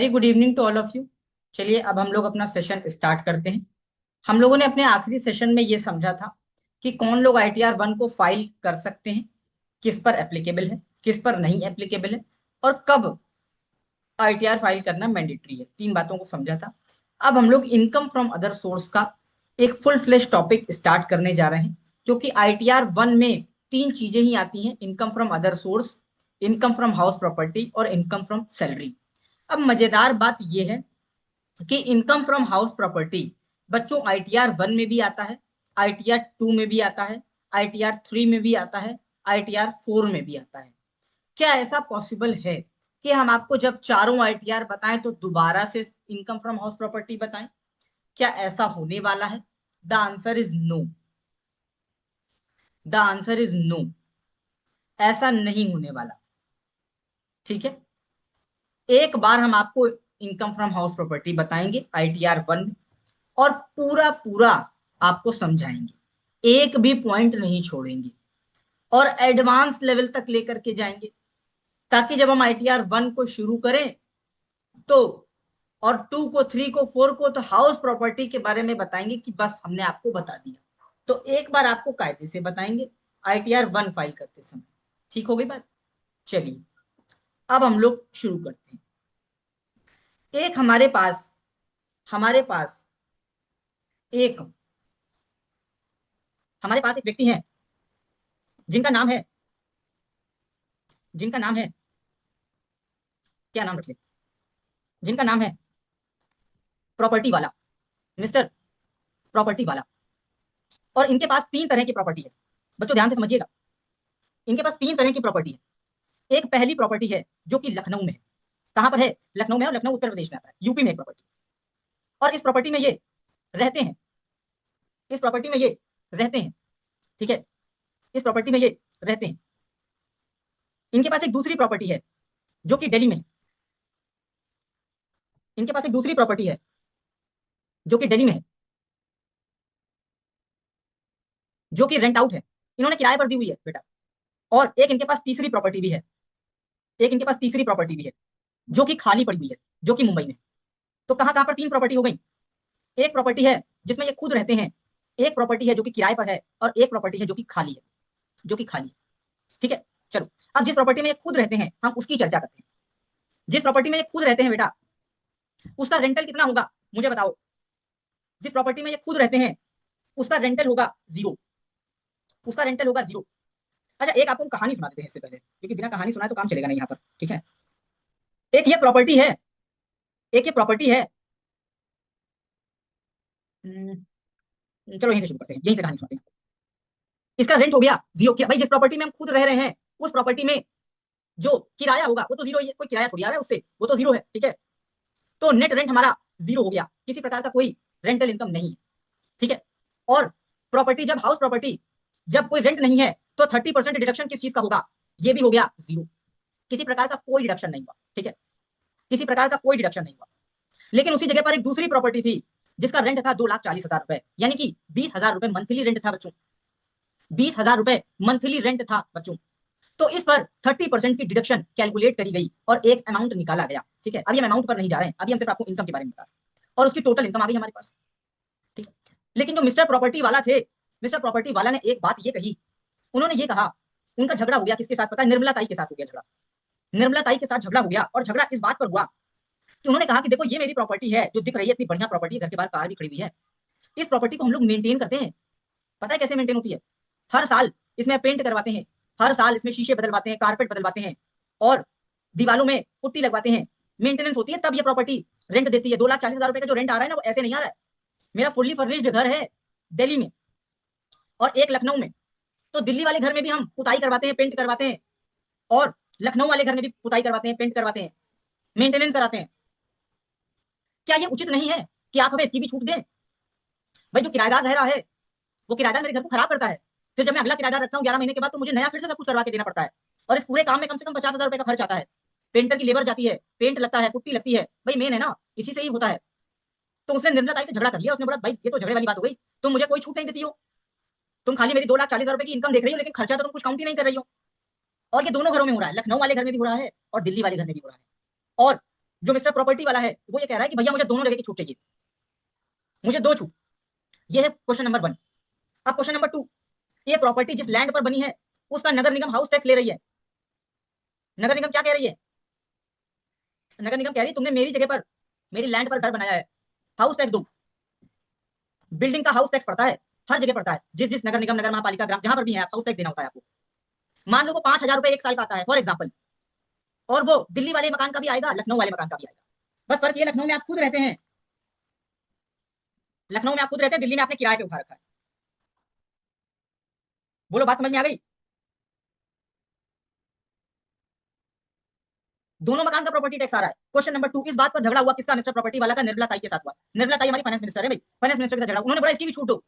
Very good evening to all of you. चलिए अब हम लोग अपना सेशन स्टार्ट करते हैं। हम लोगों ने अपने आखिरी सेशन में ये समझा था कि कौन लोग ITR 1 को फाइल कर सकते हैं, किस पर एप्लीकेबल है, किस पर नहीं एप्लीकेबल है, और कब ITR फाइल करना मैंडेटरी है। तीन बातों को समझा था। अब हम लोग इनकम फ्रॉम अदर सोर्स का एक फुल फ्लेश टॉपिक स्टार्ट करने जा रहे हैं, क्योंकि ITR 1 में तीन चीजें ही आती हैं: income from other source, income from house property और इनकम फ्रॉम सैलरी। अब मजेदार बात यह है कि इनकम फ्रॉम हाउस प्रॉपर्टी बच्चों ITR 1 में भी आता है, ITR 2 में भी आता है, ITR 3 में भी आता है, ITR 4 में भी आता है। क्या ऐसा पॉसिबल है कि हम आपको जब चारों ITR बताएं तो दोबारा से इनकम फ्रॉम हाउस प्रॉपर्टी बताएं? क्या ऐसा होने वाला है? The answer is no. The answer is no. ऐसा नहीं होने वाला। ठीक है, एक बार हम आपको इनकम फ्रॉम हाउस प्रॉपर्टी बताएंगे ITR 1 में, और पूरा पूरा आपको समझाएंगे, एक भी पॉइंट नहीं छोड़ेंगे, और एडवांस लेवल तक लेकर के जाएंगे, ताकि जब हम ITR 1 को शुरू करें तो, और 2 को, 3 को, 4 को, तो हाउस प्रॉपर्टी के बारे में बताएंगे कि बस हमने आपको बता दिया। तो एक बार आपको कायदे से बताएंगे ITR 1 फाइल करते समय। ठीक हो गई बात? चलिए अब हम लोग शुरू करते हैं। एक हमारे पास एक हमारे पास एक व्यक्ति है जिनका नाम है जिनका नाम है क्या नाम रखे, जिनका नाम है प्रॉपर्टी वाला, मिस्टर प्रॉपर्टी वाला। और इनके पास तीन तरह की प्रॉपर्टी है। बच्चों ध्यान से समझिएगा, इनके पास तीन तरह की प्रॉपर्टी है। एक पहली प्रॉपर्टी है जो कि लखनऊ में है। कहां पर है? लखनऊ में, और लखनऊ उत्तर प्रदेश में आता है, यूपी में एक प्रॉपर्टी। और इस प्रॉपर्टी में ये रहते हैं, इस प्रॉपर्टी में ये रहते हैं। ठीक है, इस प्रॉपर्टी में ये रहते हैं। इनके पास एक दूसरी प्रॉपर्टी है जो कि दिल्ली में है। इनके पास एक दूसरी प्रॉपर्टी है जो कि दिल्ली में है, जो कि रेंट आउट है, इन्होंने किराए पर दी हुई है बेटा। और एक इनके पास तीसरी प्रॉपर्टी भी है, एक इनके पास तीसरी प्रॉपर्टी भी है जो कि खाली पड़ी हुई है, जो कि मुंबई में। तो कहां कहां पर तीन प्रॉपर्टी हो गई? एक प्रॉपर्टी है जिसमें ये खुद रहते हैं, एक प्रॉपर्टी है जो कि किराए पर है, और एक प्रॉपर्टी है जो कि खाली है, जो कि खाली है। ठीक है, चलो अब जिस प्रॉपर्टी में ये खुद रहते हैं हम उसकी चर्चा करते हैं। जिस प्रॉपर्टी में ये खुद रहते हैं बेटा, उसका रेंटल कितना होगा मुझे बताओ। जिस प्रॉपर्टी में ये खुद रहते हैं उसका रेंटल होगा जीरो, उसका रेंटल होगा जीरो। अच्छा एक आपको कहानी सुना देते हैं इससे पहले, क्योंकि बिना कहानी सुनाए तो काम चलेगा नहीं यहाँ पर। ठीक है, एक ये प्रॉपर्टी है, एक ये प्रॉपर्टी है। चलो यहीं से शुरू करते हैं, यहीं से कहानी सुनाते हैं। इसका रेंट हो गया जीरो। क्या भाई, जिस प्रॉपर्टी में हम खुद रह रहे हैं उस प्रॉपर्टी में जो किराया होगा वो तो जीरो ही है, कोई किराया थोड़ी आ रहा है उससे, वो तो जीरो है। ठीक है, तो नेट रेंट हमारा जीरो हो गया, किसी प्रकार का कोई रेंटल इनकम नहीं है। ठीक है, और प्रॉपर्टी जब हाउस प्रॉपर्टी जब कोई रेंट नहीं है तो 30% डिडक्शन किस चीज का होगा? ये भी हो गया जीरो, किसी प्रकार का कोई डिडक्शन नहीं हुआ। ठीक है, किसी प्रकार का कोई डिडक्शन नहीं हुआ। लेकिन उसी जगह पर एक दूसरी प्रॉपर्टी थी जिसका रेंट था 2,40,000 रुपए, यानी कि 20,000 रुपए मंथली रेंट था बच्चों, 20,000 रुपए मंथली रेंट था बच्चों। तो इस पर 30% की डिडक्शन कैलकुलेट करी गई और एक अमाउंट निकाला गया। ठीक है, अभी हम अमाउंट पर नहीं जा रहे हैं, अभी हम सिर्फ आपको इनकम के बारे में बता रहे हैं, और उसकी टोटल इनकम आ गई हमारे पास। ठीक है, लेकिन जो मिस्टर प्रॉपर्टी वाला थे, मिस्टर प्रॉपर्टी वाला ने एक बात ये कही, उन्होंने ये कहा, उनका झगड़ा हो गया किसके साथ पता है? निर्मला ताई के साथ हो गया झगड़ा। निर्मला ताई के साथ झगड़ा हो गया, और झगड़ा इस बात पर हुआ कि उन्होंने कहा कि देखो ये मेरी प्रॉपर्टी है जो दिख रही है, इतनी बढ़िया प्रॉपर्टी है, घर के बाहर कार भी खड़ी हुई है, इस प्रॉपर्टी को हम लोग मेंटेन करते हैं। पता है कैसे मेंटेन होती है? हर साल इसमें पेंट करवाते हैं, हर साल इसमें शीशे बदलवाते हैं, कारपेट बदलवाते हैं, और दीवालों में पुट्टी लगवाते हैं, मेंटेनेंस होती है, तब ये प्रॉपर्टी रेंट देती है। 2,40,000 रुपए का जो रेंट आ रहा है ना, वो ऐसे नहीं आ रहा है। मेरा फुल्ली फर्निश्ड घर है दिल्ली में और एक लखनऊ में, तो दिल्ली वाले घर में भी हम पुताई करवाते हैं, पेंट करवाते हैं, और लखनऊ वाले घर में भी पुताई करवाते हैं, पेंट करवाते हैं, मेंटेनेंस कराते हैं। क्या ये उचित नहीं है कि आप हमें इसकी भी छूट दें? भाई जो किराएदार रह रहा है, वो किराएदार मेरे घर को खराब करता है, फिर जब मैं अगला किराएदार रखता हूँ 11 महीने के बाद, तो मुझे नया फिर से सब कुछ करवा के देना पड़ता है, और इस पूरे काम में कम से कम 50,000 रुपए का खर्च आता है। पेंटर की लेबर जाती है, पेंट लगता है, पुट्टी लगती है, भाई मेन है ना, इसी से ही होता है। तो उसने निर्मला ताई से झगड़ा कर लिया, उसने बोला भाई ये तो झगड़े वाली बात हो गई, तुम मुझे कोई छूट नहीं देती हो, तुम खाली मेरी 2,40,000 रुपए की इनकम देख रही हो, लेकिन खर्चा तो तुम कुछ काउंट ही नहीं कर रही हो। और ये दोनों घरों में हो रहा है, लखनऊ वाले घर में भी हो रहा है और दिल्ली वाले घर में भी हो रहा है। और जो मिस्टर प्रॉपर्टी वाला है वो ये कह रहा है कि भैया मुझे दोनों जगह की छूट चाहिए, मुझे दो छूट। ये है क्वेश्चन नंबर 1। अब क्वेश्चन नंबर 2, ये प्रॉपर्टी जिस लैंड पर बनी है उसका नगर निगम हाउस टैक्स ले रही है। नगर निगम क्या कह रही है? नगर निगम कह रही है तुमने मेरी जगह पर, मेरी लैंड पर घर बनाया है, हाउस टैक्स दो। बिल्डिंग का हाउस टैक्स पड़ता है, हर जगह पड़ता है, जिस जिस नगर निगम, नगर महापालिका, ग्राम, जहां पर भी है हाउस टैक्स देना होता है आपको। मान लो वो 5,000 रुपए एक साल का आता है फॉर एग्जाम्पल, और वो दिल्ली वाले मकान का भी आएगा, लखनऊ वाले मकान का भी आएगा। बस फर्क ये, लखनऊ में आप खुद रहते हैं, लखनऊ में आप खुद रहते हैं, दिल्ली में आपने किराए पे उठा रखा है। बोलो बात समझ में आ गई? दोनों मकान का प्रॉपर्टी टैक्स आ रहा है। क्वेश्चन नंबर 2, इस बात पर झगड़ा हुआ किसका? मिस्टर प्रॉपर्टी वाला का निर्मला ताई के साथ हुआ। निर्मला ताई हमारी फाइनेंस मिनिस्टर है भाई, फाइनेंस मिनिस्टर के साथ झगड़ा, उन्होंने बोला इसकी भी छूट दो।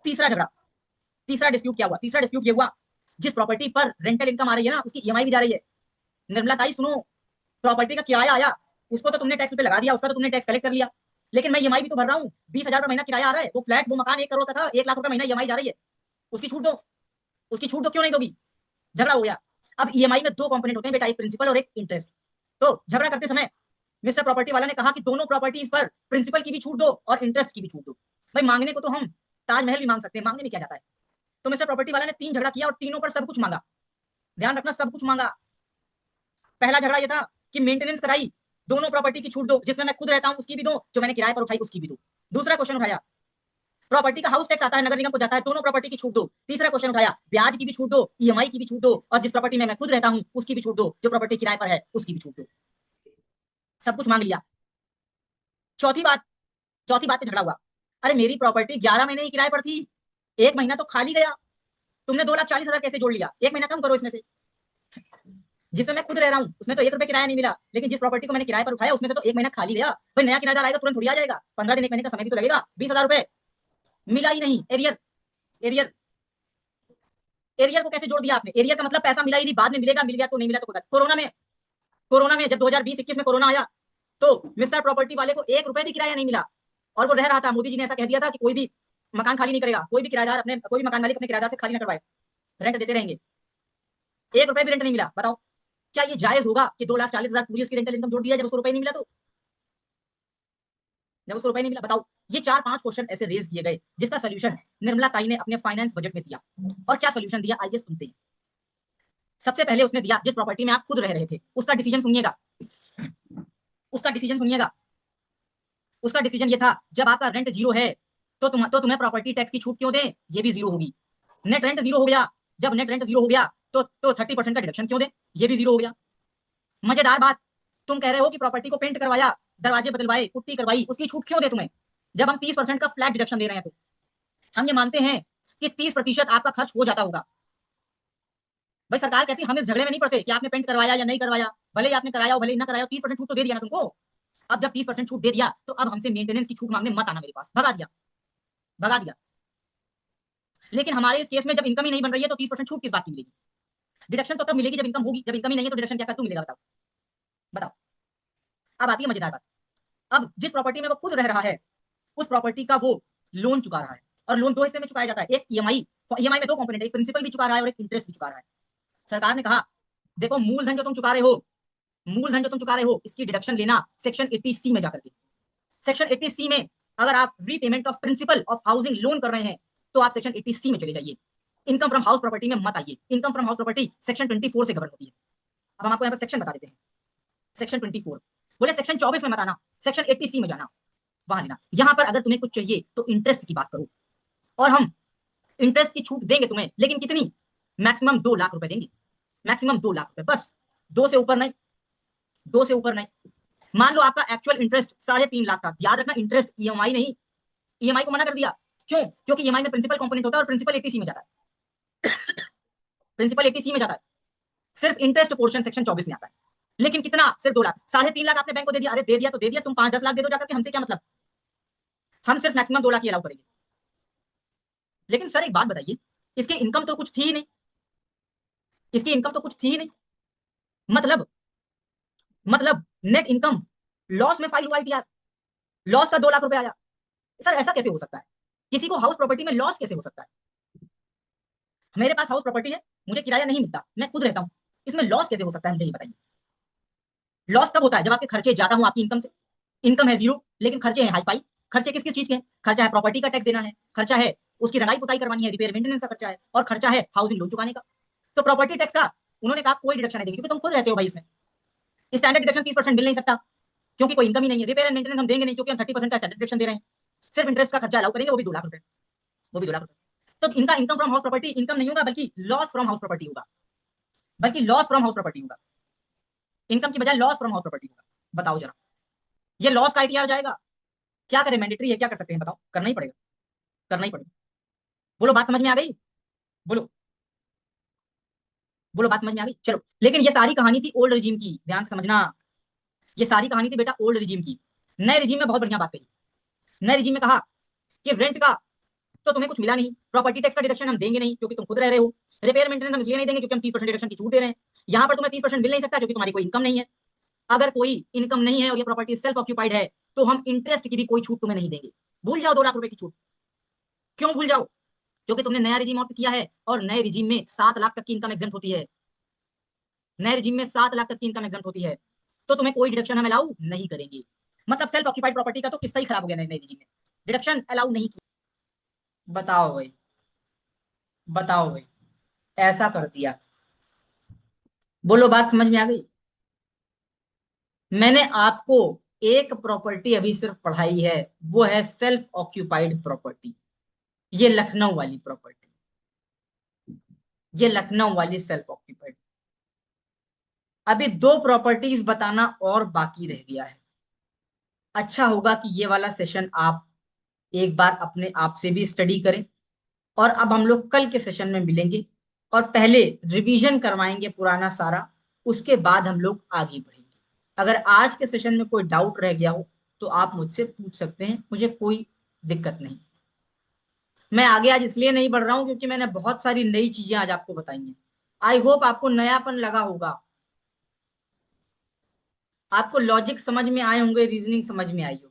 तीसरा झगड़ा, तीसरा डिस्प्यूट क्या हुआ? तीसरा डिस्प्यूट ये हुआ, जिस प्रॉपर्टी पर रेंटल इनकम आ रही है ना उसकी ईएमआई भी जा रही है। निर्मला ताई सुनो, प्रॉपर्टी का किराया आया, उसको तो तुमने टैक्स पे लगा दिया, उसका तो तुमने टैक्स कलेक्ट कर लिया, लेकिन मैं ईएमआई भी तो भर रहा हूँ। 20,000 रुपए महीना किराया आ रहा है, वो फ्लैट, वो मकान 1 करोड़ का था, 1 लाख रुपए महीना ईएमआई जा रही है, उसकी छूट दो, उसकी छूट दो, क्यों नहीं दोगी? झगड़ा हो गया। अब ईएमआई में 2 कंपोनेंट होते हैं बेटा, एक प्रिंसिपल और एक इंटरेस्ट। तो झगड़ा करते समय मिस्टर प्रॉपर्टी वाला ने कहा कि दोनों प्रॉपर्टीज पर प्रिंसिपल की भी छूट दो और इंटरेस्ट की भी छूट दो। भाई मांगने को तो हम ताजमहल भी मांग सकते हैं, मांगने में क्या जाता है। तो मिस्टर प्रॉपर्टी वाला ने 3 झगड़ा किया और तीनों पर सब कुछ मांगा। ध्यान रखना, सब कुछ मांगा। पहला झगड़ा ये था कि मेंटेनेंस कराई, दोनों प्रॉपर्टी की छूट दो, जिसमें मैं खुद रहता हूं उसकी भी दो, जो मैंने किराए पर उठाई उसकी भी दो। दूसरा क्वेश्चन उठाया, प्रॉपर्टी का हाउस टैक्स आता है, नगर निगम को जाता है, दोनों प्रॉपर्टी की छूट दो। तीसरा क्वेश्चन उठाया, ब्याज की भी छूट दो, ईएमआई की भी छूट दो, और जिस प्रॉपर्टी में मैं खुद रहता हूं उसकी भी छूट दो, जो प्रॉपर्टी किराए पर है उसकी भी छूट दो। सब कुछ मांग लिया। चौथी बात, चौथी बात पे झगड़ा हुआ, अरे मेरी प्रॉपर्टी 11 महीने ही किराए पर थी, 1 महीना तो खाली गया, तुमने 2,40,000 कैसे जोड़ लिया? 1 महीना कम करो इसमें से। जिसमें मैं खुद रह रहा हूँ उसमें तो 1 रुपए किराया नहीं मिला, लेकिन जिस प्रॉपर्टी को मैंने किराए पर उठाया उसमें से तो 1 महीना खाली गया। भाई नया किराएदार आएगा तुरंत थोड़ी आ जाएगा, 15 दिन 1 महीने का समय भी तो लगेगा। 20,000 रुपए मिला ही नहीं। एरियर, एरियर, एरियर को कैसे जोड़ दिया आपने? एरियर का मतलब पैसा मिला ही नहीं, बाद में मिलेगा, मिल गया तो नहीं मिला तो कोई बात। कोरोना में जब 2020-21 में कोरोना आया तो मिस्टर प्रॉपर्टी वाले को 1 रुपए भी किराया नहीं मिला, और वो रह रहा था। मोदी जी ने ऐसा कह दिया था कि कोई भी मकान खाली नहीं करेगा, कोई भी किराएदार अपने, कोई भी मकान मालिक अपने किराएदार से खाली ना करवाए, रेंट देते रहेंगे। 1 रुपए भी रेंट नहीं मिला। बताओ क्या ये जायज होगा कि 2,40,000 पूरी उसकी रेंटल इनकम जोड़ दिया जब उसको रुपए नहीं मिला? तो जब उसको रुपए नहीं मिला, बताओ। ये 4-5 क्वेश्चन ऐसे रेज किए गए जिसका सोल्यूशन निर्मला ताई ने अपने फाइनेंस बजट में दिया। और क्या सोल्यूशन दिया आइए सुनते हैं। सबसे पहले उसने दिया, जिस प्रॉपर्टी में आप खुद रह रहे थे उसका डिसीजन सुनिएगा, उसका डिसीजन सुनिएगा। उसका डिसीजन ये था, जब आपका रेंट जीरो है तो तुम्हें प्रॉपर्टी टैक्स की छूट क्यों दें? ये भी जीरो होगी। नेट रेंट जीरो हो गया, जब नेट रेंट जीरो हो गया तो 30% का डिडक्शन क्यों दें? ये भी जीरो हो गया। मजेदार बात, तुम कह रहे हो कि प्रॉपर्टी को पेंट करवाया, दरवाजे बदलवाए, पुट्टी करवाई, उसकी छूट क्यों दे तुम्हें, जब हम 30% का फ्लैट डिडक्शन दे रहे हैं? तो हम ये मानते हैं कि 30% आपका खर्च हो जाता होगा। भाई सरकार कहती है हम इस झगड़े में नहीं पड़ते कि आपने पेंट करवाया या नहीं करवाया, भले ही आपने कराया हो भले ही ना कराया हो, 30% छूट तो दे दिया ना तुमको। अब जब 30% छूट दे दिया तो अब हमसे मेंटेनेंस की छूट मांगने मत आना मेरे पास, भगा दिया, भगा दिया। लेकिन हमारे इस केस में जब इनकम ही नहीं बन रही है तो 30% छूट किस बात की मिलेगी? डिडक्शन तो तब मिलेगी जब इनकम होगी, जब इनकम ही नहीं है तो डिडक्शन क्या कर मिलेगा? बताओ, बताओ। अब आती है मजेदार बात। अब जिस प्रॉपर्टी में वो खुद रह रहा है उस प्रॉपर्टी का वो लोन चुका रहा है, और लोन 2 हिस्से में चुकाया जाता है। एक ईएमआई, ईएमआई में 2 कंपोनेंट है, एक प्रिंसिपल भी चुका रहा है और एक इंटरेस्ट भी चुका रहा है। सरकार ने कहा देखो मूलधन जो तुम चुका रहे हो, मूलधन जो तुम चुका रहे हो इसकी डिडक्शन लेना सेक्शन 80C में जाकर के। सेक्शन 80C में अगर आप repayment of principle of housing loan कर रहे हैं तो आप सेक्शन 80C में चले जाइए, इनकम फ्रॉम हाउस प्रॉपर्टी में मत आइए। Income from house property section 24 से गवर्न होती है। अब हम आपको यहाँ पर सेक्शन बता देते हैं। सेक्शन 24 बोले सेक्शन 24 में मत आना, सेक्शन 80C में जाना, वहां लेना। यहां पर अगर तुम्हें कुछ चाहिए तो इंटरेस्ट की बात करो, और हम इंटरेस्ट की छूट देंगे तुम्हें, लेकिन कितनी? मैक्सिमम 2 लाख रुपए देंगे, मैक्सिमम 2 लाख रुपए, बस 2 से ऊपर नहीं, 2 से ऊपर नहीं। मान लो आपका एक्चुअल इंटरेस्ट 3.5 लाख था, याद रखना इंटरेस्ट ईएमआई नहीं, ईएमआई को मना कर दिया। क्यों? क्योंकि ईएमआई में प्रिंसिपल कंपोनेंट होता है और प्रिंसिपल 80C में जाता है, प्रिंसिपल 80C में जाता है, सिर्फ इंटरेस्ट पोर्शन सेक्शन 24 में आता है। लेकिन कितना? सिर्फ 2 लाख। 3.5 लाख आपने बैंक को दे दिया, अरे दे दिया तो दे दिया, तुम 5-10 लाख दे दो जाकर के, हमसे क्या मतलब, हम सिर्फ मैक्सिमम 2 लाख ही अलाउ करेंगे। लेकिन सर एक बात बताइए, इसकी इनकम तो कुछ थी ही नहीं, इसकी इनकम तो कुछ थी ही नहीं, मतलब नेट इनकम लॉस में फाइल हुआ आईटीआर, लॉस का 2 लाख रुपए आया। सर ऐसा कैसे हो सकता है? किसी को हाउस प्रॉपर्टी में लॉस कैसे हो सकता है? मेरे पास हाउस प्रॉपर्टी है, मुझे किराया नहीं मिलता, मैं खुद रहता हूं, इसमें लॉस कैसे हो सकता है मुझे ये बताइए। लॉस कब होता है? जब आपके खर्चे ज्यादा हो आपकी इनकम से, इनकम है जीरो लेकिन खर्चे हैं हाई फाई। खर्चे किस किस चीज के हैं? खर्चा है प्रॉपर्टी का टैक्स देना है, खर्चा है उसकी रंगाई पुताई करवानी है, रिपेयर मेंटेनेंस का खर्चा है, और खर्चा है हाउसिंग लोन चुकाने का। तो प्रॉपर्टी टैक्स का उन्होंने कहा कोई डिडक्शन नहीं देंगे क्योंकि तुम खुद रहते हो भाई इसमें। स्टैंडर्ड डिडक्शन 30% मिल नहीं सकता क्योंकि कोई इनकम ही नहीं है। रिपेयर एंड मेंटेनेंस हम देंगे नहीं क्योंकि हम 30% का स्टैंडर्ड डिडक्शन दे रहे हैं। सिर्फ इंटरेस्ट का खर्चा अलाउ करेंगे, वो भी 2 लाख रुपए, वो भी 2 लाख रुपए। तो इनका income from house property income नहीं होगा बल्कि लॉस फ्रॉम हाउस प्रॉपर्टी होगा, बल्कि लॉस फ्रॉम हाउस प्रॉपर्टी होगा। इनकम की बजाय लॉस फ्रॉम हाउस प्रॉपर्टी होगा। बताओ जरा, ये लॉस का आईटीआर जाएगा। क्या करें? मैंडेटरी है, क्या कर सकते हैं बताओ? करना ही पड़ेगा, करना ही पड़ेगा। बोलो बात समझ में आ गई? बोलो, बोलो बात समझ में आ गई? चलो, लेकिन ये सारी कहानी थी ओल्ड रिजीम की, ध्यान से समझना। ये सारी कहानी थी बेटा ओल्ड रिजीम की। नए रिजीम में बहुत बढ़िया बात कही। नए रिजीम में कहा कि रेंट का तो तुम्हें कुछ मिला नहीं, प्रॉपर्टी टैक्स का डिडक्शन हम देंगे नहीं क्योंकि तुम खुद रह रहे हो, रिपेयर मेंटेनेंस हम इसलिए नहीं देंगे क्योंकि हम 30% डिडक्शन की छूट दे रहे हैं। यहाँ पर तुम्हें 30% मिल नहीं सकता क्योंकि तुम्हारी कोई इनकम नहीं है। अगर कोई इनकम नहीं है और ये प्रॉपर्टी सेल्फ ऑक्यूपाइड है तो हम इंटरेस्ट की भी कोई छूट तुम्हें नहीं देंगे। भूल जाओ 2 लाख रुपए की छूट। क्यों भूल जाओ? क्योंकि तुमने नया रिजीम ऑप्ट किया है और नए रिजीम में 7 लाख तक की इनकम एग्जेम्प्ट होती है। नए रिजीम में 7 लाख तक की इनकम एग्जेम्प्ट होती है, तो तुम्हें कोई डिडक्शन हम अलाउ नहीं करेंगे। मतलब सेल्फ ऑक्यूपाइड प्रॉपर्टी का तो किस्सा ही खराब हो गया नए नए रिजीम में, डिडक्शन अलाउ नहीं किया। बताओ भाई, बताओ भाई, ऐसा कर दिया। बोलो बात समझ में आ गई? मैंने आपको एक प्रॉपर्टी अभी सिर्फ पढ़ाई है, वो है सेल्फ ऑक्यूपाइड प्रॉपर्टी। ये लखनऊ वाली प्रॉपर्टी, ये लखनऊ वाली सेल्फ ऑक्यूपाइड। अभी 2 प्रॉपर्टीज बताना और बाकी रह गया है। अच्छा होगा कि ये वाला सेशन आप एक बार अपने आप से भी स्टडी करें। और अब हम लोग कल के सेशन में मिलेंगे और पहले रिवीजन करवाएंगे पुराना सारा, उसके बाद हम लोग आगे बढ़ेंगे। अगर आज के सेशन में कोई डाउट रह गया हो तो आप मुझसे पूछ सकते हैं, मुझे कोई दिक्कत नहीं। मैं आगे आज इसलिए नहीं बढ़ रहा हूं क्योंकि मैंने बहुत सारी नई चीजें आज आपको बताई हैं। आई होप आपको नयापन लगा होगा, आपको लॉजिक समझ में आए होंगे, रीजनिंग समझ में आई होगी।